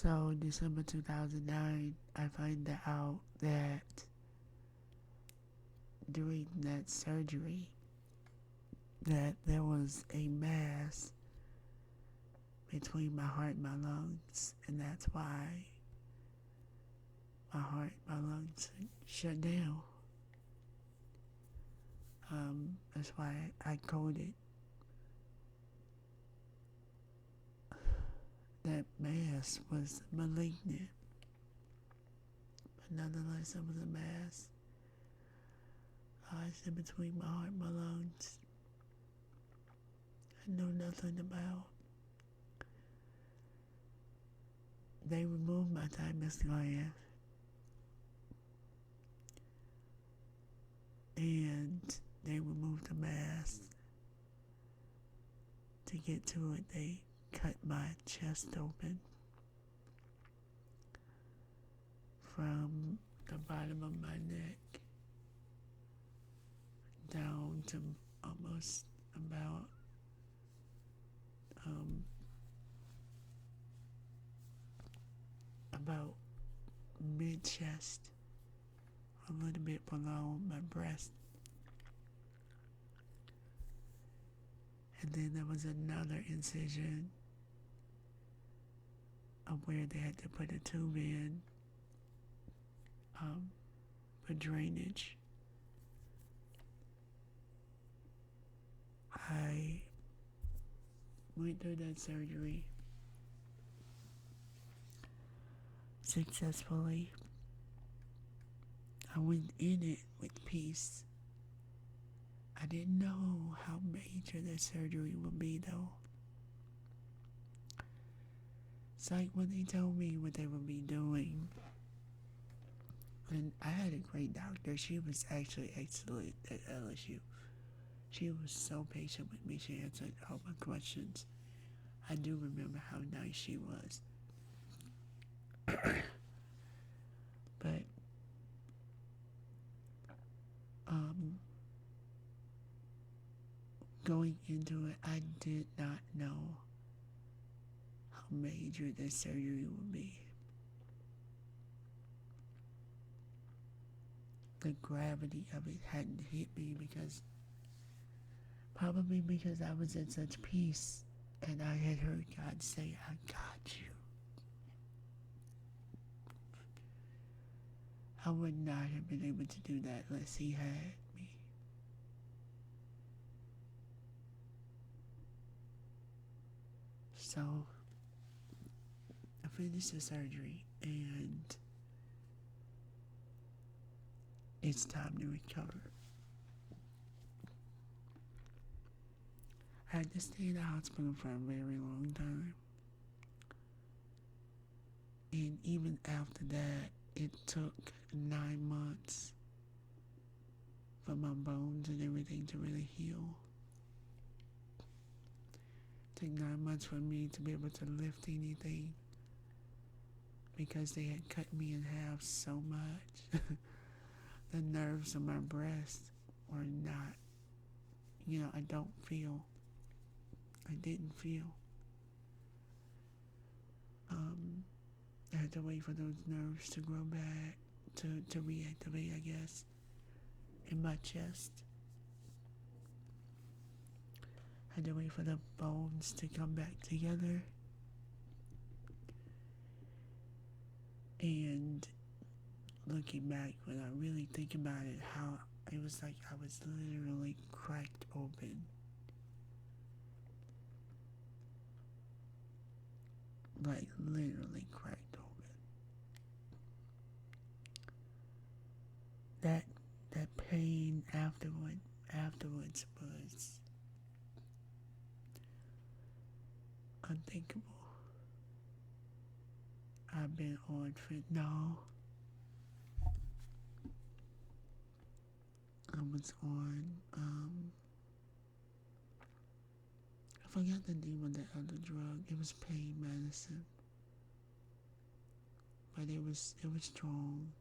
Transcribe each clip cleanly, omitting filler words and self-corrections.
So, December 2009, I find out that during that surgery, that there was a mass between my heart and my lungs, and that's why my lungs shut down. That's why I coded that mass was malignant, but nonetheless, it was a mass. I said between my heart and my lungs. I know nothing about. They removed my thymus gland, and they removed the mass. To get to it, they cut my chest open from the bottom of my neck down to almost about mid chest, a little bit below my breast. And then there was another incision of where they had to put a tube in for drainage. I went through that surgery successfully. I went in it with peace. I didn't know how major the surgery would be, though. It's like when they told me what they would be doing. And I had a great doctor. She was actually excellent at LSU. She was so patient with me. She answered all my questions. I do remember how nice she was. But going into it, I did not know how major this surgery would be. The gravity of it hadn't hit me probably because I was in such peace, and I had heard God say, I got you. I would not have been able to do that unless He had me. So, I finished the surgery, and it's time to recover. I had to stay in the hospital for a very long time. And even after that, it took 9 months for my bones and everything to really heal. It took 9 months for me to be able to lift anything because they had cut me in half so much. The nerves of my breast were not, I don't feel. I didn't feel. I had to wait for those nerves to grow back, to reactivate, I guess, in my chest. I had to wait for the bones to come back together. And looking back, when I really think about it, how it was like I was literally cracked open. Like literally cracked open. That pain afterwards was unthinkable. I've been on fentanyl. I was on I forgot the name of the other drug. It was pain medicine. But it was strong.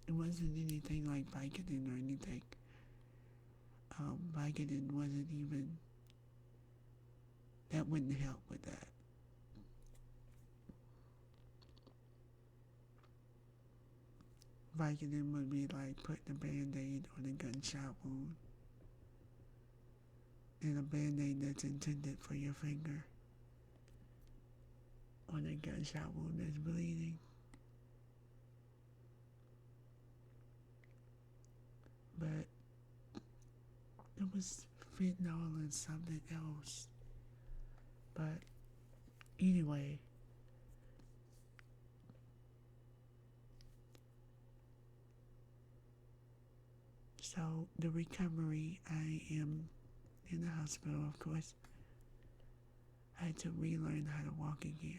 It wasn't anything like Vicodin or anything. Vicodin wasn't even, that wouldn't help with that. Vicodin would be like putting a band-aid on a gunshot wound. And a band-aid that's intended for your finger on a gunshot wound that's bleeding. But it was fentanyl and something else. But anyway, so the recovery, I am in the hospital, of course. I had to relearn how to walk again.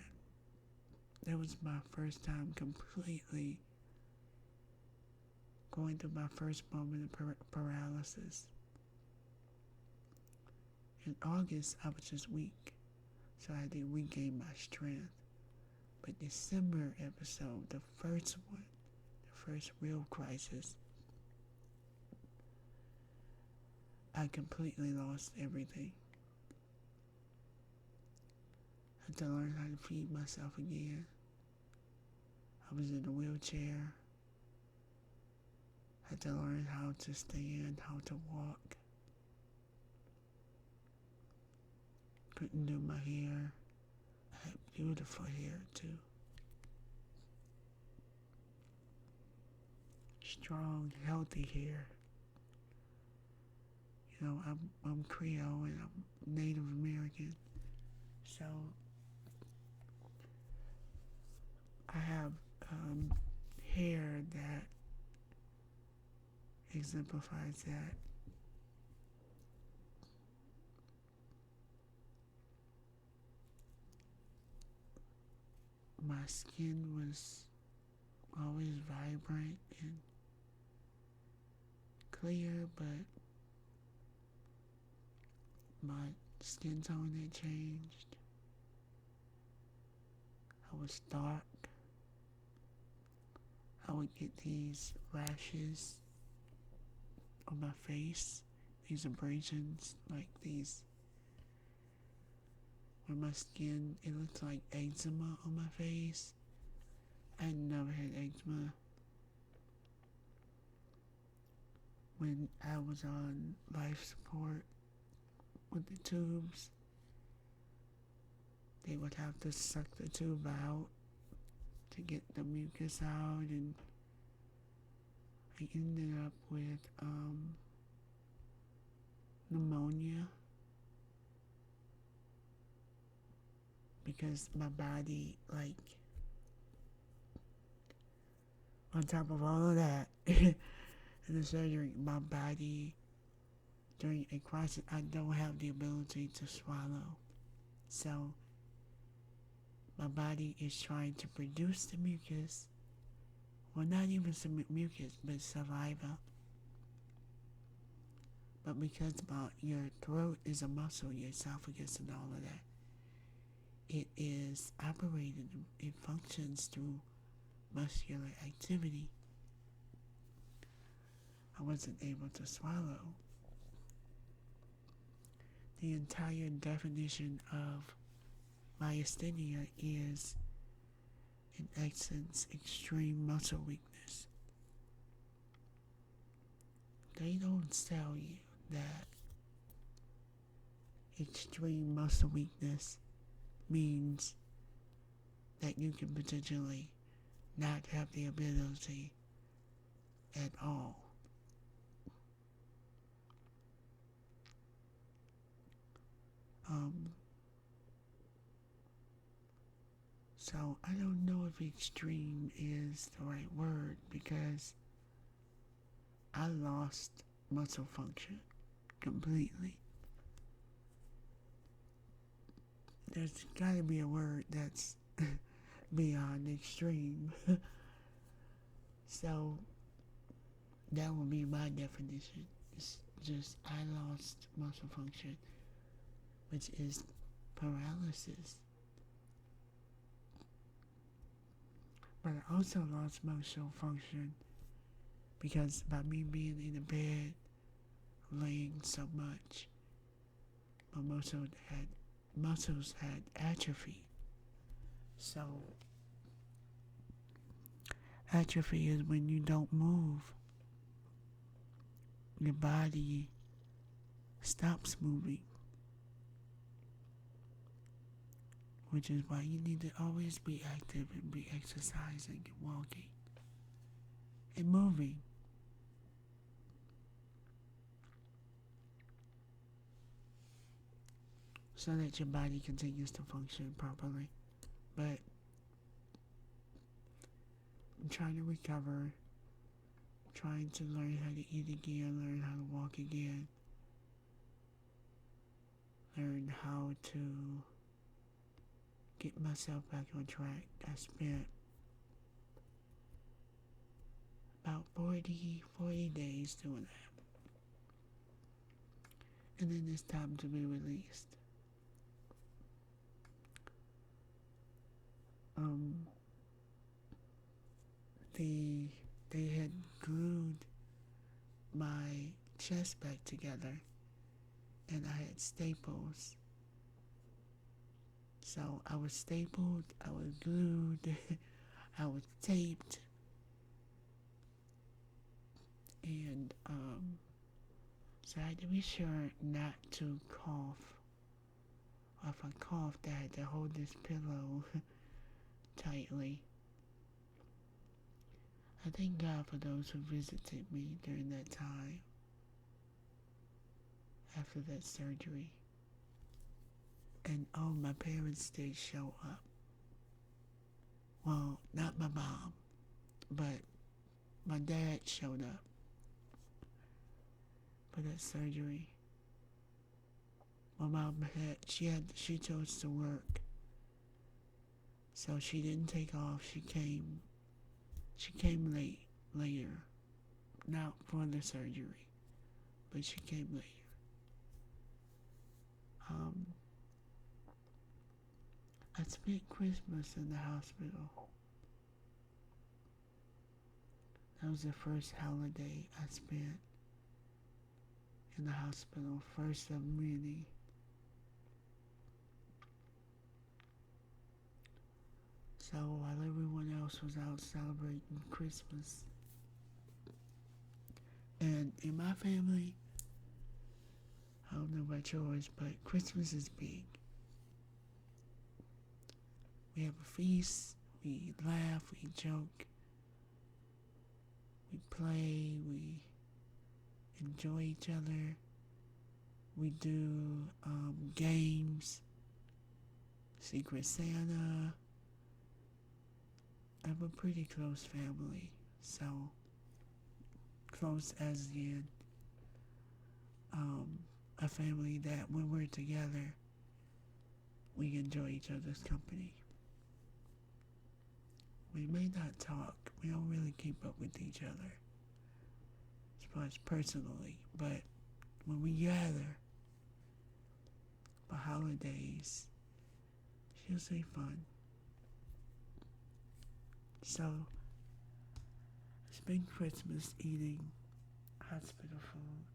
That was my first time completely going through my first moment of paralysis. In August, I was just weak, so I had to regain my strength. But December episode, the first one, the first real crisis, I completely lost everything. I had to learn how to feed myself again. I was in a wheelchair. I had to learn how to stand, how to walk. Couldn't do my hair. I had beautiful hair too. Strong, healthy hair. You know, I'm Creole and I'm Native American. So I have hair that exemplifies that. My skin was always vibrant and clear, but my skin tone had changed. I was dark. I would get these rashes on my face, these abrasions, like these, where my skin, it looked like eczema on my face. I never had eczema. When I was on life support with the tubes, they would have to suck the tube out to get the mucus out, and I ended up with pneumonia because my body, like, on top of all of that, in the surgery, my body, during a crisis, I don't have the ability to swallow. So, my body is trying to produce the mucus. Well, not even some mucus, but saliva. But because your throat is a muscle, your esophagus and all of that, it is operated, it functions through muscular activity. I wasn't able to swallow. The entire definition of myasthenia is, in essence, extreme muscle weakness. They don't tell you that extreme muscle weakness means that you can potentially not have the ability at all. So I don't know if extreme is the right word, because I lost muscle function completely. There's gotta be a word that's beyond extreme. So that would be my definition. It's just I lost muscle function, which is paralysis. But I also lost muscle function because by me being in the bed, laying so much, my muscles had atrophy. So Atrophy is when you don't move. Your body stops moving, which is why you need to always be active and be exercising and walking and moving. So that your body continues to function properly. But I'm trying to recover, trying to learn how to eat again, learn how to walk again, learn how to get myself back on track. I spent about 40 days doing that. And then it's time to be released. They had glued my chest back together, and I had staples. So I was stapled, I was glued, I was taped, and so I had to be sure not to cough. Or if I coughed, I had to hold this pillow tightly. I thank God for those who visited me during that time after that surgery. And oh, my parents did show up. Well, not my mom, but my dad showed up for that surgery. My mom she chose to work, so she didn't take off. She came later, not for the surgery, but she came later. I spent Christmas in the hospital. That was the first holiday I spent in the hospital, first of many. So while everyone else was out celebrating Christmas, and in my family, I don't know about yours, but Christmas is big. We have a feast, we laugh, we joke, we play, we enjoy each other, we do games, Secret Santa. I have a pretty close family, so close as in a family that when we're together, we enjoy each other's company. We may not talk, we don't really keep up with each other as far as personally, but when we gather for holidays, it's usually fun. So, I spend Christmas eating hospital food.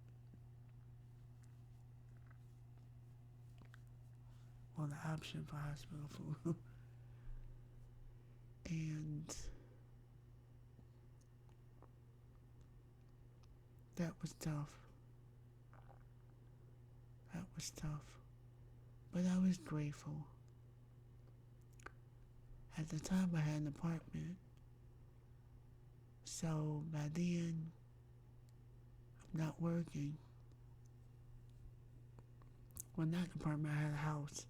Well, the option for hospital food. And that was tough. That was tough. But I was grateful. At the time, I had an apartment. So by then, I'm not working. Well, not an apartment, I had a house.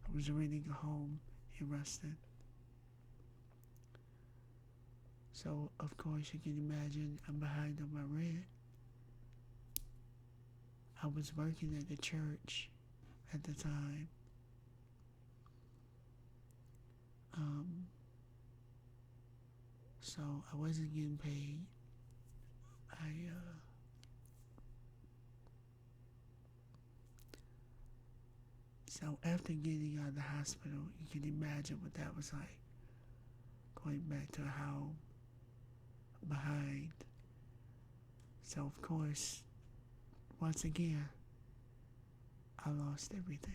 I was renting a home in Ruston. So, of course, you can imagine I'm behind on my rent. I was working at the church at the time. So I wasn't getting paid. So after getting out of the hospital, you can imagine what that was like. Going back to how behind. So of course, once again, I lost everything.